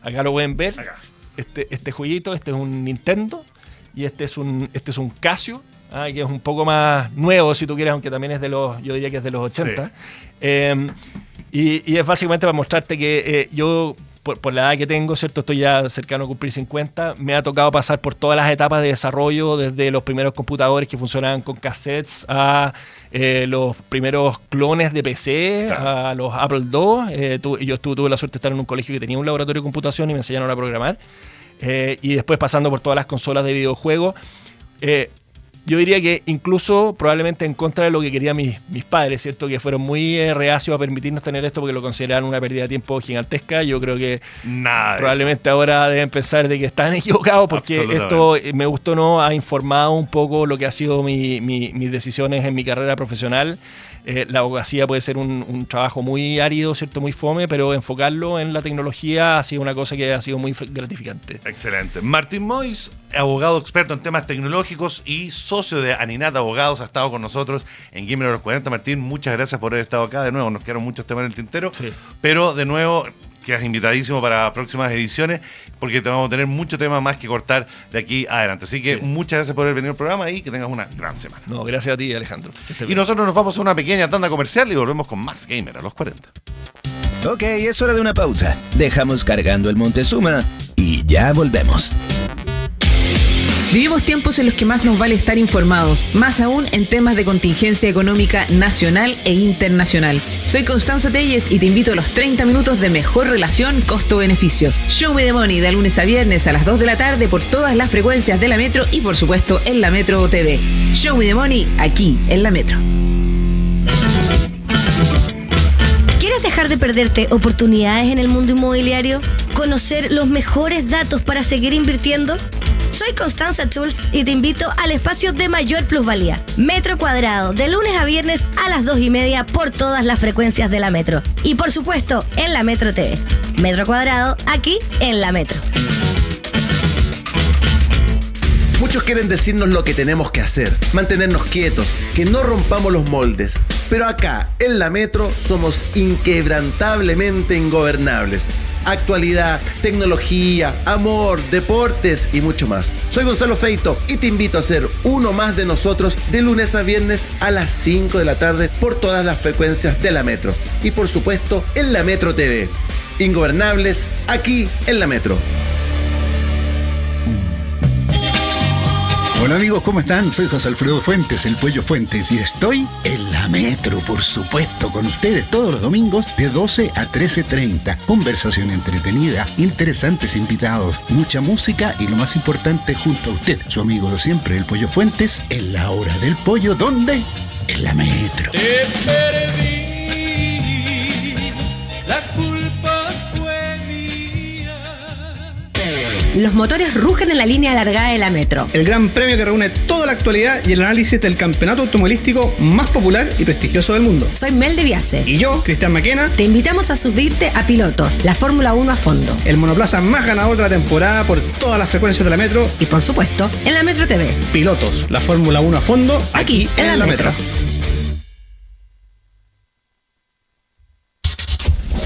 acá lo pueden ver. Acá. Este jueguito, este es un Nintendo y este es un Casio, que es un poco más nuevo, si tú quieres, aunque también es yo diría que es de los 80. Y es básicamente para mostrarte que yo, por la edad que tengo, ¿cierto? Estoy ya cercano a cumplir 50, me ha tocado pasar por todas las etapas de desarrollo, desde los primeros computadores que funcionaban con cassettes a los primeros clones de PC, Claro. a los Apple II. Yo tuve la suerte de estar en un colegio que tenía un laboratorio de computación y me enseñaron a programar. Y después pasando por todas las consolas de videojuegos. Yo diría que incluso probablemente en contra de lo que querían mis padres, ¿cierto? Que fueron muy reacios a permitirnos tener esto porque lo consideraban una pérdida de tiempo gigantesca. Yo creo que Nada. de probablemente ahora deben pensar de que están equivocados porque esto, me gustó o no, ha informado un poco lo que ha sido mis decisiones en mi carrera profesional. La abogacía puede ser un trabajo muy árido, ¿cierto? Muy fome, pero enfocarlo en la tecnología ha sido una cosa que ha sido muy gratificante. Excelente. Martín Mois, abogado experto en temas tecnológicos y socio de Aninat Abogados, ha estado con nosotros en Gamer a los 40. Martín, muchas gracias por haber estado acá. De nuevo, nos quedaron muchos temas en el tintero, Sí. pero de nuevo quedas invitadísimo para próximas ediciones porque te vamos a tener mucho tema más que cortar de aquí adelante. Así que Sí. muchas gracias por haber venido al programa y que tengas una gran semana. No, gracias a ti, Alejandro. Que estés Y bien. nosotros nos vamos a una pequeña tanda comercial y volvemos con más Gamer a los 40. Ok, es hora de una pausa. Dejamos cargando el Montezuma y ya volvemos. Vivimos tiempos en los que más nos vale estar informados, más aún en temas de contingencia económica nacional e internacional. Soy Constanza Telles y te invito a los 30 minutos de mejor relación costo-beneficio. Show Me the Money de lunes a viernes a las 2 de la tarde por todas las frecuencias de la Metro y por supuesto en la Metro TV. Show Me the Money aquí en la Metro. ¿Quieres dejar de perderte oportunidades en el mundo inmobiliario? ¿Conocer los mejores datos para seguir invirtiendo? Soy Constanza Schultz y te invito al espacio de mayor plusvalía. Metro Cuadrado, de lunes a viernes a las 2:30 por todas las frecuencias de la Metro. Y por supuesto, en la Metro TV. Metro Cuadrado, aquí en la Metro. Muchos quieren decirnos lo que tenemos que hacer, mantenernos quietos, que no rompamos los moldes. Pero acá, en la Metro, somos inquebrantablemente ingobernables. actualidad, tecnología, amor, deportes y mucho más. Soy Gonzalo Feito y te invito a ser uno más de nosotros de lunes a viernes a las 5 de la tarde por todas las frecuencias de la Metro. Y por supuesto en la Metro TV. Ingobernables, aquí en la Metro. Hola amigos, ¿cómo están? Soy José Alfredo Fuentes, el Pollo Fuentes, y estoy en la Metro, por supuesto, con ustedes todos los domingos de 12 a 13:30. Conversación entretenida, interesantes invitados, mucha música y lo más importante, junto a usted, su amigo de siempre, el Pollo Fuentes, en la hora del pollo, ¿dónde? En la Metro. Te perdí, la culpa fue mía. Los motores rugen en la línea alargada de la Metro. El gran premio que reúne toda la actualidad y el análisis del campeonato automovilístico más popular y prestigioso del mundo. Soy Mel de Viase. Y yo, Cristian Maquena, te invitamos a subirte a Pilotos, la Fórmula 1 a fondo. El monoplaza más ganador de la temporada por todas las frecuencias de la Metro. Y por supuesto, en la Metro TV. Pilotos, la Fórmula 1 a fondo, aquí en la Metro.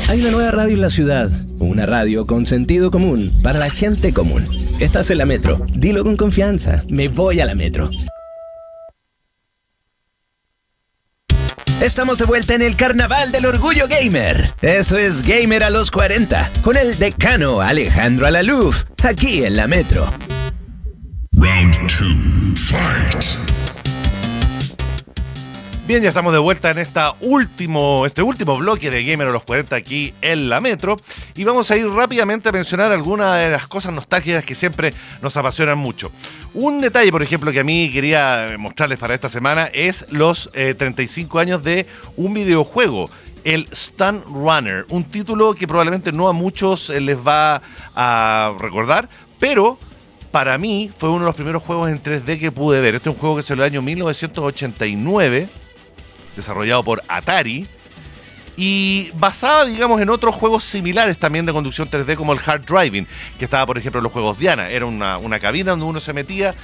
Hay una nueva radio en la ciudad, una radio con sentido común, para la gente común. Estás en la Metro, dilo con confianza, me voy a la Metro. Estamos de vuelta en el Carnaval del Orgullo Gamer. Eso es Gamer a los 40, con el decano Alejandro Alaluf, aquí en la Metro. Round 2, fight. Bien, ya estamos de vuelta en este último bloque de Gamer a los 40 aquí en la Metro, y vamos a ir rápidamente a mencionar algunas de las cosas nostálgicas que siempre nos apasionan mucho. Un detalle, por ejemplo, que a mí quería mostrarles para esta semana es los 35 años de un videojuego, el Stunt Runner, un título que probablemente no a muchos les va a recordar, pero para mí fue uno de los primeros juegos en 3D que pude ver. Este es un juego que salió en el año 1989, desarrollado por Atari, y basada, digamos, en otros juegos similares también de conducción 3D, como el Hard Driving, que estaba, por ejemplo, en los juegos Diana. Era una cabina donde uno se metía,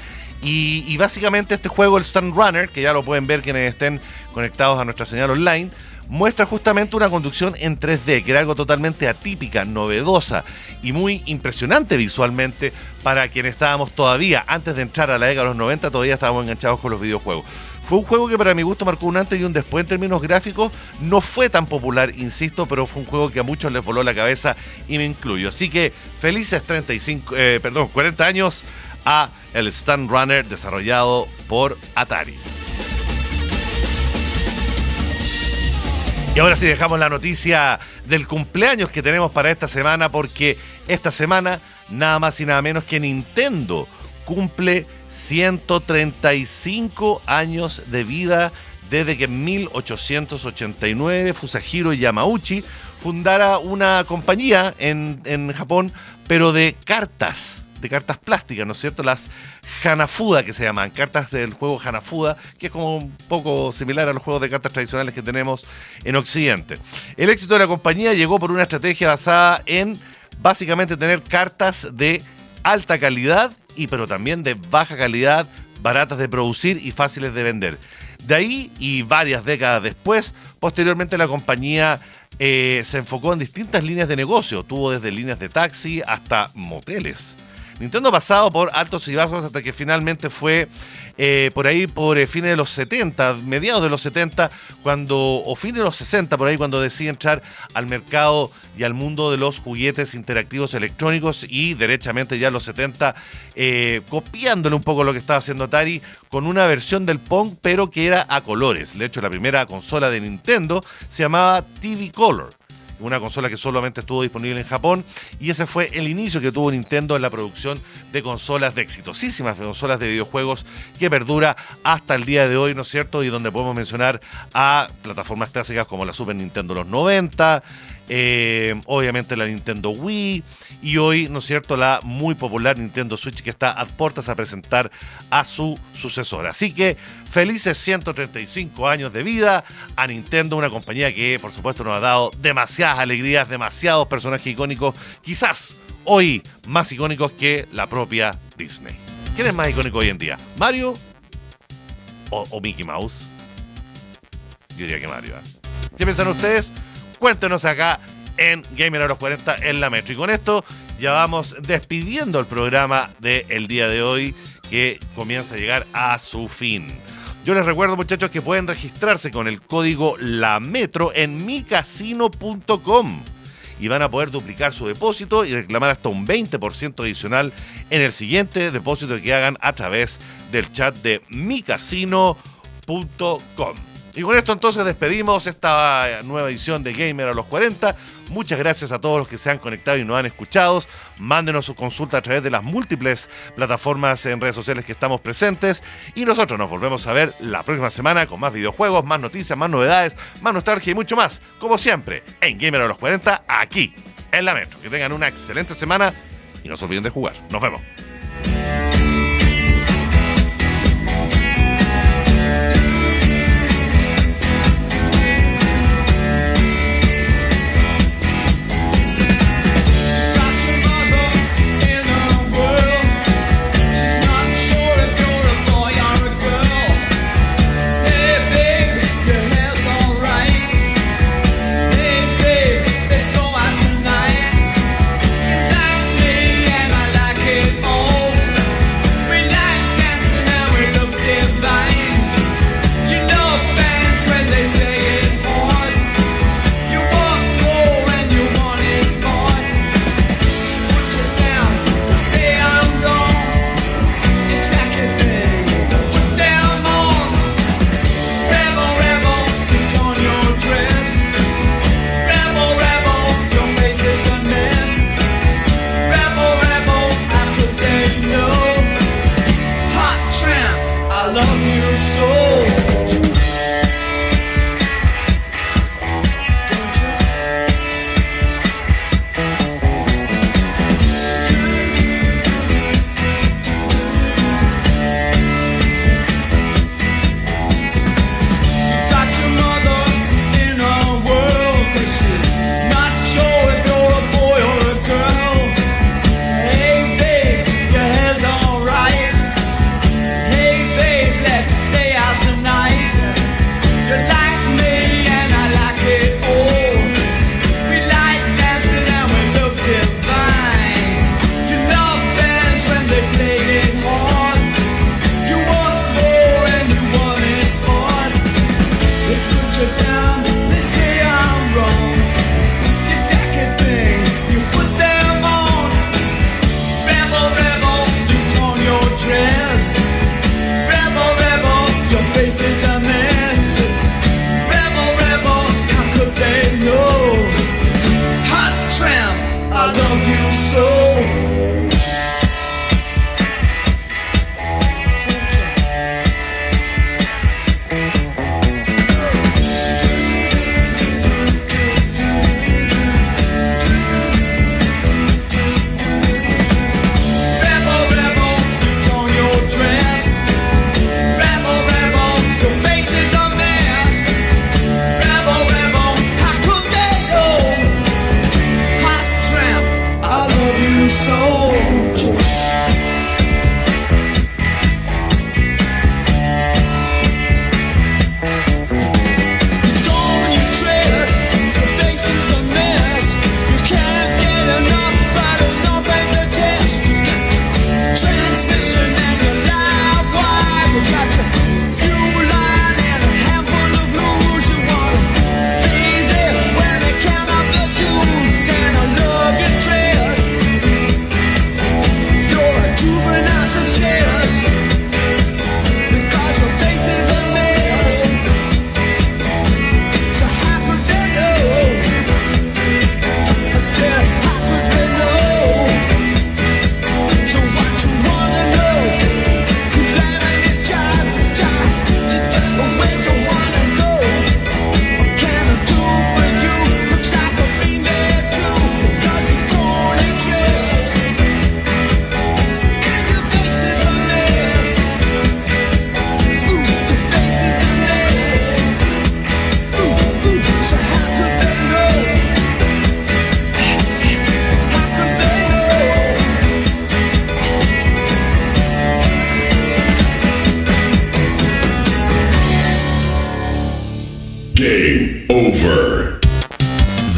y básicamente este juego, el Stunt Runner, que ya lo pueden ver quienes estén conectados a nuestra señal online, muestra justamente una conducción en 3D, que era algo totalmente atípica, novedosa y muy impresionante visualmente para quienes estábamos todavía, antes de entrar a la década de los 90, todavía estábamos enganchados con los videojuegos. Fue un juego que para mi gusto marcó un antes y un después en términos gráficos. No fue tan popular, insisto, pero fue un juego que a muchos les voló la cabeza y me incluyo. Así que felices 40 años a el Stunt Runner desarrollado por Atari. Y ahora sí dejamos la noticia del cumpleaños que tenemos para esta semana, porque esta semana nada más y nada menos que Nintendo cumple 135 años de vida desde que en 1889 Fusajiro Yamauchi fundara una compañía en Japón, pero de cartas plásticas, ¿no es cierto? Las Hanafuda, que se llaman, cartas del juego Hanafuda, que es como un poco similar a los juegos de cartas tradicionales que tenemos en Occidente. El éxito de la compañía llegó por una estrategia basada en básicamente tener cartas de alta calidad, pero también de baja calidad, baratas de producir y fáciles de vender. De ahí, y varias décadas después, posteriormente la compañía se enfocó en distintas líneas de negocio. Tuvo desde líneas de taxi hasta moteles. Nintendo ha pasado por altos y bajos hasta que finalmente fue por fines de los 70, mediados de los 70, o fines de los 60, por ahí, cuando decide entrar al mercado y al mundo de los juguetes interactivos electrónicos, y derechamente ya en los 70, copiándole un poco lo que estaba haciendo Atari con una versión del Pong, pero que era a colores. De hecho, la primera consola de Nintendo se llamaba TV Color, una consola que solamente estuvo disponible en Japón, y ese fue el inicio que tuvo Nintendo en la producción de consolas, de exitosísimas consolas de videojuegos, que perdura hasta el día de hoy, ¿no es cierto? Y donde podemos mencionar a plataformas clásicas como la Super Nintendo de los 90, obviamente la Nintendo Wii, y hoy, ¿no es cierto?, la muy popular Nintendo Switch, que está a puertas a presentar a su sucesora. Así que felices 135 años de vida a Nintendo, una compañía que por supuesto nos ha dado demasiadas alegrías, demasiados personajes icónicos, quizás hoy más icónicos que la propia Disney. ¿Quién es más icónico hoy en día? ¿Mario o Mickey Mouse? Yo diría que Mario, ¿eh? ¿Qué piensan ustedes? Cuéntenos acá en Gamer a los 40 en la Metro. Y con esto ya vamos despidiendo el programa del día de hoy, que comienza a llegar a su fin. Yo les recuerdo, muchachos, que pueden registrarse con el código LAMETRO en micasino.com y van a poder duplicar su depósito y reclamar hasta un 20% adicional en el siguiente depósito que hagan a través del chat de micasino.com. Y con esto entonces despedimos esta nueva edición de Gamer a los 40. Muchas gracias a todos los que se han conectado y nos han escuchado. Mándenos su consulta a través de las múltiples plataformas en redes sociales que estamos presentes. Y nosotros nos volvemos a ver la próxima semana con más videojuegos, más noticias, más novedades, más nostalgia y mucho más. Como siempre, en Gamer a los 40, aquí en la Metro. Que tengan una excelente semana y no se olviden de jugar. Nos vemos.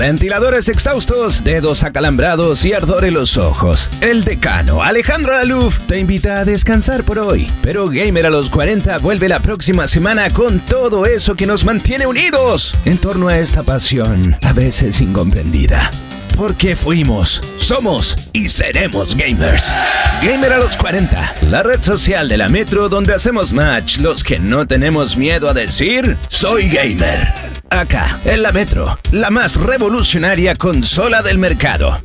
ventiladores exhaustos, dedos acalambrados y ardor en los ojos. El decano Alejandro Laluf te invita a descansar por hoy, pero Gamer a los 40 vuelve la próxima semana con todo eso que nos mantiene unidos en torno a esta pasión, a veces incomprendida. Porque fuimos, somos y seremos gamers. Gamer a los 40, la red social de la Metro donde hacemos match los que no tenemos miedo a decir soy gamer. Acá, en la Metro, la más revolucionaria consola del mercado.